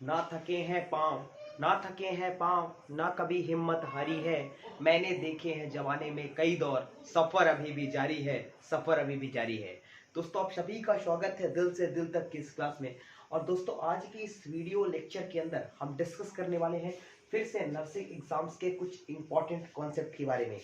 ना थके हैं पाँव, ना थके हैं पाँव, ना कभी हिम्मत हारी है। मैंने देखे हैं जमाने में कई दौर, सफर अभी भी जारी है, सफर अभी भी जारी है। दोस्तों, आप सभी का स्वागत है दिल से दिल तक की इस क्लास में। और दोस्तों, आज की इस वीडियो लेक्चर के अंदर हम डिस्कस करने वाले हैं फिर से नर्सिंग एग्जाम्स के कुछ इंपॉर्टेंट कॉन्सेप्ट के बारे में।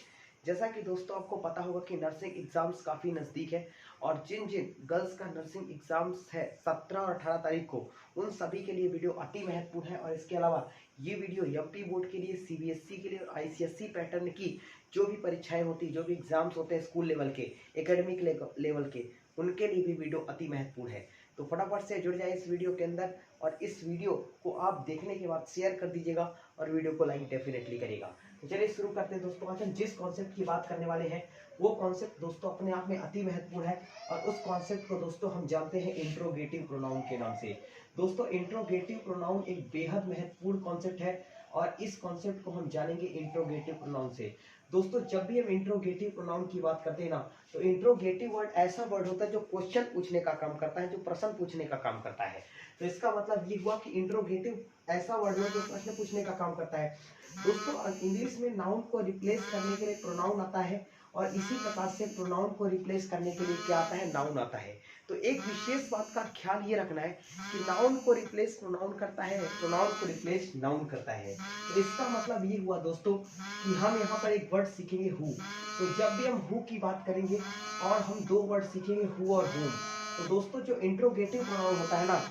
जैसा कि दोस्तों आपको पता होगा कि नर्सिंग एग्जाम्स काफ़ी नज़दीक है और जिन जिन गर्ल्स का नर्सिंग एग्जाम्स है 17 और 18 तारीख को, उन सभी के लिए वीडियो अति महत्वपूर्ण है। और इसके अलावा ये वीडियो एमपी बोर्ड के लिए, सीबीएसई के लिए और आईसीएसई पैटर्न की जो भी परीक्षाएं होती, जो भी एग्जाम्स होते हैं स्कूल लेवल के, एकेडमिक लेवल के, उनके लिए भी वीडियो अति महत्वपूर्ण है। तो फटाफट से जुड़ जाए इस वीडियो के अंदर और इस वीडियो को आप देखने के बाद शेयर कर दीजिएगा और वीडियो को लाइक डेफिनेटली करेगा। तो चलिए शुरू करते हैं दोस्तों। आज हम जिस कॉन्सेप्ट की बात करने वाले हैं वो कॉन्सेप्ट दोस्तों अपने आप में अति महत्वपूर्ण है और उस कॉन्सेप्ट को दोस्तों हम जानते हैं इंट्रोगेटिव प्रोनाउन के नाम से। दोस्तों, इंट्रोगेटिव प्रोनाउन एक बेहद महत्वपूर्ण कॉन्सेप्ट है और इस कॉन्सेप्ट को हम जानेंगे इंट्रोगेटिव प्रोनाउन से। दोस्तों, जब भी हम इंट्रोगेटिव प्रोनाउन की बात करते हैं ना, तो इंट्रोगेटिव वर्ड ऐसा वर्ड होता है जो क्वेश्चन पूछने का काम करता है, जो प्रश्न पूछने का काम करता है। तो इसका मतलब ये हुआ कि इंट्रोगेटिव ऐसा वर्ड है जो प्रश्न पूछने का काम करता है। दोस्तों, इंग्लिश में नाउन को रिप्लेस करने के लिए प्रोनाउन आता है और इसी प्रकार से प्रोनाउन को रिप्लेस करने के लिए क्या आता है, नाउन आता है। तो एक विशेष बात का ख्याल ये रखना है कि नाउन को रिप्लेस प्रोनाउन करता है, प्रोनाउन को रिप्लेस नाउन करता है। तो इसका मतलब ये हुआ दोस्तों कि हम यहाँ पर एक वर्ड सीखेंगे हु। तो जब भी हम हु की बात करेंगे और हम दो वर्ड सीखेंगे हु और हुम, तो दोस्तों जो इंट्रोगेटिव प्रोनाउन होता है ना,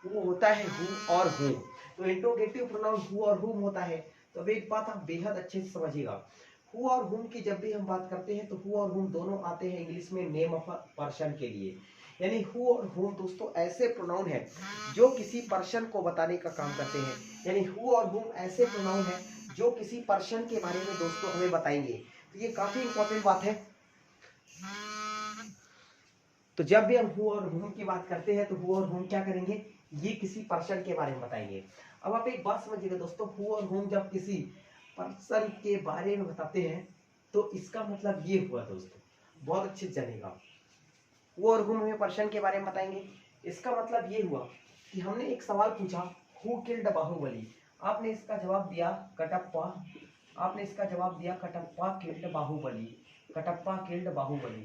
वो होता है हु और हुम। तो इंट्रोगेटिव प्रोनाउन हु और हुम होता है। तो अब एक बात आप बेहद अच्छे से समझिएगा, हु और हुम की जब भी हम बात करते हैं तो हु और हुम दोनों आते हैं इंग्लिश में नेम ऑफ अ पर्सन के लिए। यानी हु और हुम दोस्तों ऐसे प्रोनाउन है जो किसी पर्सन को बताने का काम करते हैं। यानी हु और हुम ऐसे प्रोनाउन है जो किसी पर्सन के बारे में दोस्तों हमें बताएंगे। तो ये काफी इंपॉर्टेंट बात है। तो जब भी हम हु और हुम की बात करते हैं तो हु और हुम क्या करेंगे, ये किसी पर्सन के बारे में बताएंगे। अब आप एक बात समझिएगा दोस्तों, हु और हुम जब किसी पर्सन के बारे में बताते हैं तो इसका मतलब ये हुआ दोस्तों, बहुत अच्छे से जानिएगा, हु और हुम हमें पर्सन के बारे में बताएंगे। इसका मतलब ये हुआ कि हमने एक सवाल पूछा, हु किल्ड बाहुबली। आपने इसका जवाब दिया कटप्पा। आपने इसका जवाब दिया कटप्पा किल्ड बाहुबली, कटप्पा किल्ड बाहुबली।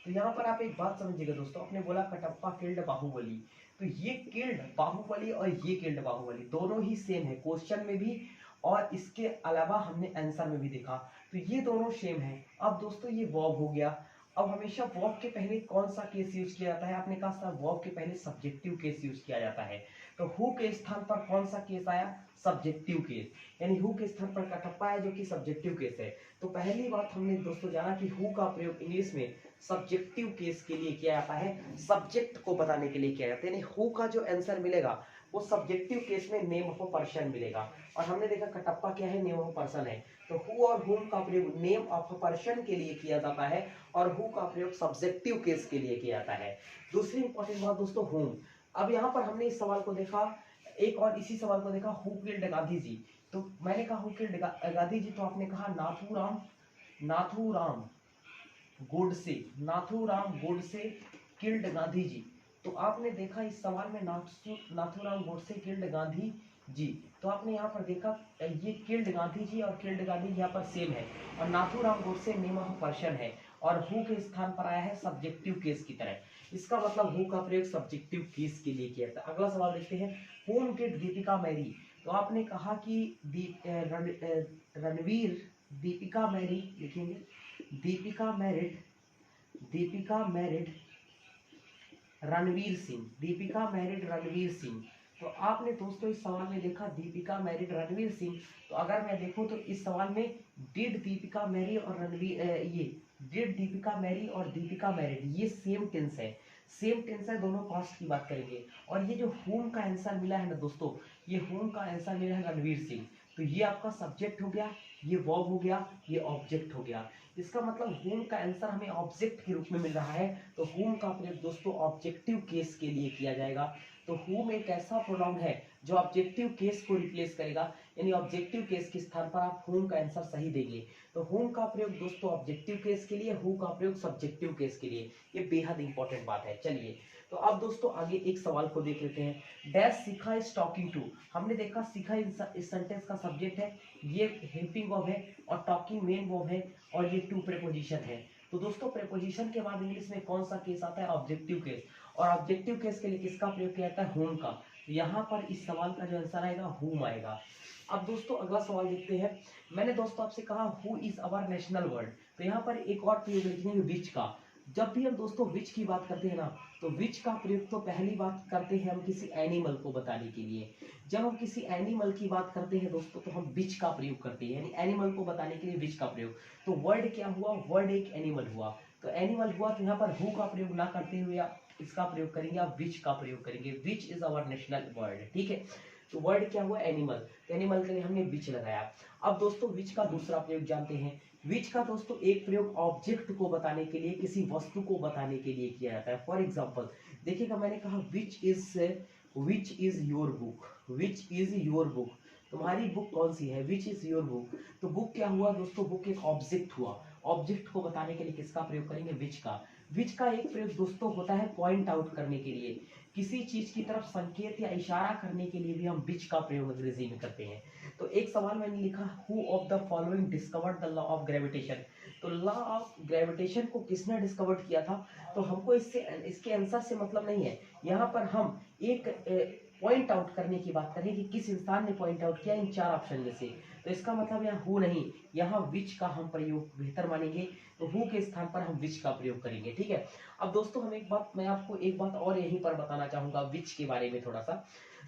तो यहाँ पर आप एक बात समझिएगा दोस्तों, आपने बोला कटप्पा किल्ड बाहुबली, तो ये किल्ड बाहुबली और ये किल्ड बाहुबली दोनों ही सेम है क्वेश्चन में भी और इसके अलावा हमने आंसर में भी देखा। तो ये दोनों सेम है। अब दोस्तों ये वर्ब हो गया। अब हमेशा वर्ब के पहले कौन सा केस यूज किया जाता है, आपने कहा था वर्ब के पहले सब्जेक्टिव केस यूज किया जाता है। तो हु के स्थान पर कौन सा केस आया, सब्जेक्टिव केस। यानी हु के स्थान पर कटप्पा है जो कि सब्जेक्टिव केस है। तो पहली बात हमने दोस्तों जाना कि हु का प्रयोग इंग्लिश में सब्जेक्टिव केस के लिए किया जाता है, सब्जेक्ट को बताने के लिए किया जाता है। यानी हु का जो आंसर मिलेगा वो सब्जेक्टिव केस में नेम ऑफ अ पर्सन मिलेगा। और हमने देखा कटप्पा क्या है, नेम ऑफ अ पर्सन है। तो हु और हुम का प्रयोग नेम ऑफ अ पर्सन के लिए किया जाता है और हु का प्रयोग सब्जेक्टिव केस के लिए किया जाता है। दूसरी इंपॉर्टेंट बात दोस्तों, हुम। अब यहाँ पर हमने इस सवाल को देखा, एक और इसी सवाल को देखा, हु किल्ड गांधी जी। तो मैंने कहा हु किल्ड गांधी जी, तो आपने कहा नाथूराम, नाथूराम गोडसे, नाथूराम गोडसे किल्ड गांधी जी। तो आपने देखा इस सवाल में नाथूराम गोडसे किल्ड गांधी जी, तो आपने यहाँ पर देखा ये किल्ड गांधी जी और किल्ड गांधी यहाँ पर सेम है और Nathuram Godse name of person है और हु के स्थान पर आया है सब्जेक्टिव केस की तरह। इसका मतलब हु का प्रयोग सब्जेक्टिव केस के लिए किया जाता है। अगला सवाल देखते हैं, होम किड दीपिका मैरी। तो आपने कहा कि रणवीर दीपिका मैरी लिखेंगे, Deepika married, Deepika married Ranveer Singh, Deepika married Ranveer Singh. तो आपने दोस्तों इस सवाल में देखा दीपिका मैरिड रणवीर सिंह। तो अगर मैं देखूं तो इस सवाल में डिड दीपिका मैरी और रणवीर ये डिड दीपिका मैरी और दीपिका मैरिड ये सेम टेंस है, सेम टेंस है, दोनों पास्ट की बात करेंगे। और ये जो होम का आंसर मिला है ना दोस्तों, ये होम का आंसर मिला है रणवीर सिंह। तो ये आपका सब्जेक्ट हो गया, ये वर्ब हो गया, ये ऑब्जेक्ट हो गया। इसका मतलब होम का आंसर हमें ऑब्जेक्ट के रूप में मिल रहा है। तो होम का प्रयोग दोस्तों ऑब्जेक्टिव केस के लिए किया जाएगा। तो होम एक ऐसा प्रोनाउन है जो ऑब्जेक्टिव केस को रिप्लेस करेगा। यानी ऑब्जेक्टिव केस के स्थान पर आप होम का आंसर सही देंगे। तो होम का प्रयोग दोस्तों ऑब्जेक्टिव केस के लिए, हु का प्रयोग सब्जेक्टिव केस के लिए। ये बेहद इंपॉर्टेंट बात है। चलिए तो अब दोस्तों आगे एक सवाल को देख लेते हैं। Dash Shikha is talking to. हमने देखा शिखा इस सेंटेंस का सब्जेक्ट है, ये हेल्पिंग वर्ब है और टॉकिंग मेन वर्ब है और ये टू प्रीपोजिशन है। तो दोस्तों प्रीपोजिशन के बाद इंग्लिश में कौन सा केस आता है? Objective case. और ऑब्जेक्टिव केस के लिए किसका प्रयोग किया जाता है? हुम का। तो यहाँ पर इस सवाल का जो आंसर आएगा हुम आएगा। अब दोस्तों अगला सवाल देखते हैं। मैंने दोस्तों आपसे कहा who is our national word, तो यहाँ पर एक और प्रयोग लिखेंगे विच का। जब भी हम दोस्तों विच की बात करते हैं ना, तो विच का प्रयोग तो पहली बात करते हैं हम किसी एनिमल को बताने के लिए। जब हम किसी एनिमल की बात करते हैं दोस्तों तो हम विच का प्रयोग करते हैं, यानी एनिमल को बताने के लिए विच का प्रयोग। तो वर्ड क्या हुआ? वर्ड एक एनिमल हुआ। तो एनिमल हुआ तो यहाँ पर हु का प्रयोग ना करते हुए आप इसका प्रयोग करेंगे, आप विच का प्रयोग करेंगे। Which is our national word, ठीक है। तो वर्ड क्या हुआ? एनिमल। तो एनिमल के लिए हमने विच लगाया। अब दोस्तों विच का दूसरा प्रयोग जानते हैं। विच का दोस्तों एक प्रयोग ऑब्जेक्ट को बताने के लिए, किसी वस्तु को बताने के लिए किया जाता है। फॉर एग्जाम्पल देखिएगा, मैंने कहा विच is your book. Which is your book, तुम्हारी बुक कौन सी है? विच इज योर बुक। तो बुक क्या हुआ दोस्तों? बुक एक ऑब्जेक्ट हुआ। ऑब्जेक्ट को बताने के लिए किसका प्रयोग करेंगे? विच का। विच का एक प्रयोग दोस्तों होता है पॉइंट आउट करने के लिए, किसी चीज की तरफ संकेत या इशारा करने के लिए भी हम विच का प्रयोग अंग्रेजी में करते हैं। तो एक सवाल मैंने लिखा, who of the following discovered the law of gravitation. तो लॉ ऑफ ग्रेविटेशन को किसने डिस्कवर्ड किया था? तो हमको इसके आंसर से मतलब नहीं है। यहाँ पर हम एक पॉइंट आउट करने की बात करें कि किस इंसान ने पॉइंट आउट किया इन चार ऑप्शन में से। तो इसका मतलब यहाँ हु नहीं, यहाँ विच का हम प्रयोग बेहतर मानेंगे। तो हु के स्थान पर हम विच का प्रयोग करेंगे, ठीक है। अब दोस्तों मैं आपको एक बात और यहीं पर बताना चाहूंगा विच के बारे में थोड़ा सा।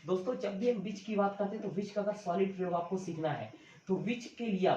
दोस्तों जब भी हम विच की बात करते हैं तो विच का अगर सॉलिड प्रयोग आपको सीखना है तो विच के लिए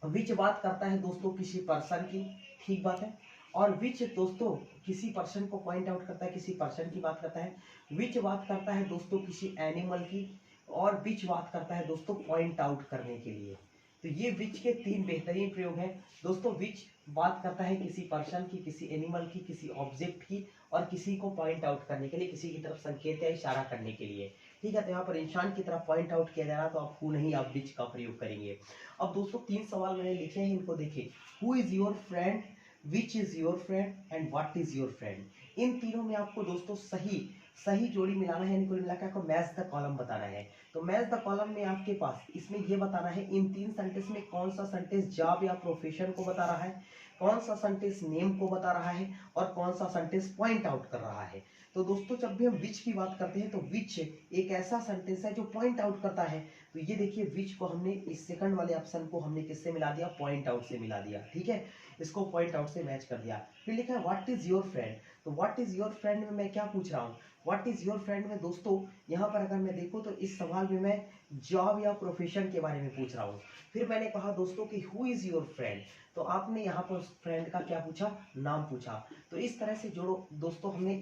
विच बात करता है दोस्तों किसी पर्सन की, ठीक बात है। और विच दोस्तों किसी पर्सन को पॉइंट आउट करता है, किसी पर्सन की बात करता है। विच बात करता है दोस्तों किसी एनिमल की, और विच बात करता है दोस्तों पॉइंट आउट करने के लिए। तो ये विच के तीन बेहतरीन प्रयोग हैं दोस्तों। विच बात करता है किसी पर्सन की, किसी एनिमल की, किसी ऑब्जेक्ट की, और किसी को पॉइंट आउट करने के लिए, किसी की तरफ संकेत या इशारा करने के लिए, ठीक है। तो यहाँ पर इंसान की तरफ पॉइंट आउट किया जा रहा, तो आप हु नहीं, आप विच का प्रयोग करेंगे। अब दोस्तों तीन सवाल मैंने लिखे हैं, इनको देखिए। Who is your friend, which is your friend and what is your friend. इन तीनों में आपको दोस्तों सही जोड़ी मिलाना है, यानी कुल मिलाकर आपको मैच द कॉलम बताना है। तो मैच द कॉलम में आपके पास इसमें ये बताना है इन तीन सेंटेंस में कौन सा सेंटेंस जॉब या प्रोफेशन को बता रहा है, कौन सा सेंटेंस नेम को बता रहा है, और कौन सा सेंटेंस पॉइंट आउट कर रहा है। तो दोस्तों जब भी हम विच की बात करते हैं तो विच एक ऐसा सेंटेंस है जो पॉइंट आउट करता है। तो ये देखिए विच को हमने इस सेकंड वाले ऑप्शन को हमने किससे मिला दिया? पॉइंट आउट से मिला दिया, ठीक है। इसको पॉइंट आउट से मैच कर दिया। फिर लिखा है व्हाट इज योर फ्रेंड। तो व्हाट इज योर फ्रेंड में मैं क्या पूछ रहा हूँ? व्हाट इज योर फ्रेंड में दोस्तों यहाँ पर अगर मैं देखूँ तो इस सवाल में मैं जॉब या प्रोफेशन के बारे में पूछ रहा हूँ। फिर मैंने कहा दोस्तों कि हु इज योर फ्रेंड, तो आपने यहाँ पर फ्रेंड का क्या पूछा? नाम पूछा। तो इस तरह से जोड़ो दोस्तों, हमने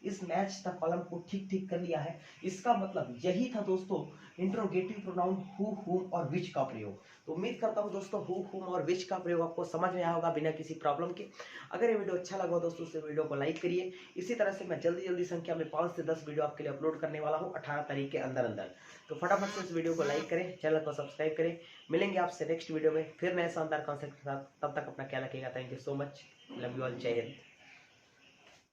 इस मैच द कॉलम को ठीक कर लिया है। इसका मतलब यही था दोस्तों इंट्रोगेटिव प्रोनाउन हु, हुम और विच का प्रयोग। तो उम्मीद करता हूँ दोस्तों हु, हुम और विच का प्रयोग आपको समझ में आया होगा बिना किसी प्रॉब्लम के। अगर ये वीडियो अच्छा लगा दोस्तों तो वीडियो को लाइक करिए। इसी तरह से मैं जल्दी संख्या में 5 से 10 वीडियो आपके लिए अपलोड करने वाला हूँ 18 तारीख के अंदर। तो फटाफट से इस वीडियो को लाइक करें, चैनल को सब्सक्राइब करें। मिलेंगे आपसे नेक्स्ट वीडियो में फिर नए शानदार कॉन्सेप्ट के साथ। तब तक अपना ख्याल रखिएगा। Thank you so much, love you all, जय हिंद।